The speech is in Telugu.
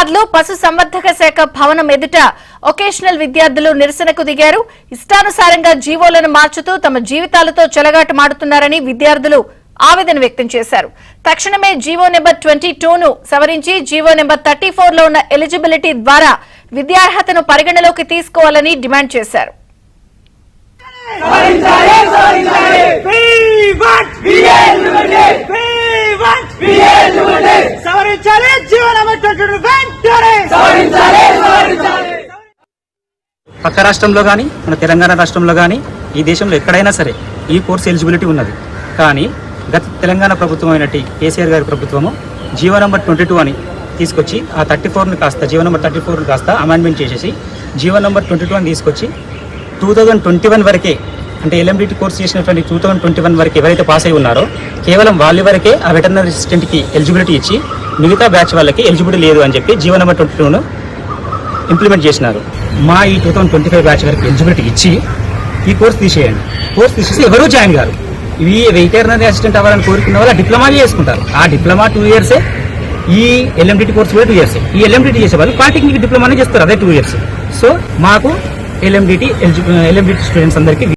హైదరాబాద్ లో పశు సంవర్ధక శాఖ భవనం ఎదుట వొకేషనల్ విద్యార్థులు నిరసనకు దిగారు. ఇష్టానుసారంగా జీవోలను మార్చుతూ తమ జీవితాలతో చెలగాటమాడుతున్నారని విద్యార్థులు ఆవేదన వ్యక్తం చేశారు. తక్షణమే జీవో నెంబర్ 22 ను సవరించి జీవో నెంబర్ 34 లో ఉన్న ఎలిజిబిలిటీ ద్వారా విద్యార్హతను పరిగణలోకి తీసుకోవాలని డిమాండ్ చేశారు. పక్క రాష్ట్రంలో కానీ మన తెలంగాణ రాష్ట్రంలో కానీ ఈ దేశంలో ఎక్కడైనా సరే ఈ కోర్సు ఎలిజిబిలిటీ ఉన్నది. కానీ గత తెలంగాణ ప్రభుత్వం అయినట్టు కేసీఆర్ గారి ప్రభుత్వము జీవో నెంబర్ 22 అని తీసుకొచ్చి ఆ 34ని కాస్త జీవో నెంబర్ 34 కాస్త అమెండ్మెంట్ చేసేసి జీవో నెంబర్ 22 అని తీసుకొచ్చి 2021 వరకే, అంటే ఎల్ఎండిటి కోర్స్ చేసినటువంటి 2021 వరకు ఎవరైతే పాస్ అయి ఉన్నారో కేవలం వాళ్ళ వరకే ఆ వెటర్నరీ అసిస్టెంట్కి ఎలిజిబిలిటీ ఇచ్చి మిగతా బ్యాచ్ వాళ్ళకి ఎలిజిబిలిటీ లేదు అని చెప్పి జీవో నెంబర్ 22ను ఇంప్లిమెంట్ చేసినారు. మా ఈ 2025 బ్యాచ్ వరకు ఎలిజిబిలిటీ ఇచ్చి ఈ కోర్స్ తీసేయండి. కోర్స్ తీసేసి ఎవరూ జాయిన్ గారు. ఈ వెటర్నరీ అసిస్టెంట్ అవ్వాలని కోరుకున్న వాళ్ళు డిప్లొమా చేసుకుంటారు. ఆ డిప్లొమా 2 ఇయర్సే, ఈ ఎల్ఎండిటి కోర్స్ కూడా 2 ఇయర్స్. ఈ ఎల్ఎండిటి చేసే వాళ్ళు పాలిటెక్నిక్ డిప్లొమానే చేస్తారు, అదే 2 ఇయర్స్. సో మాకు ఎల్ఎండిటి స్టూడెంట్స్ అందరికీ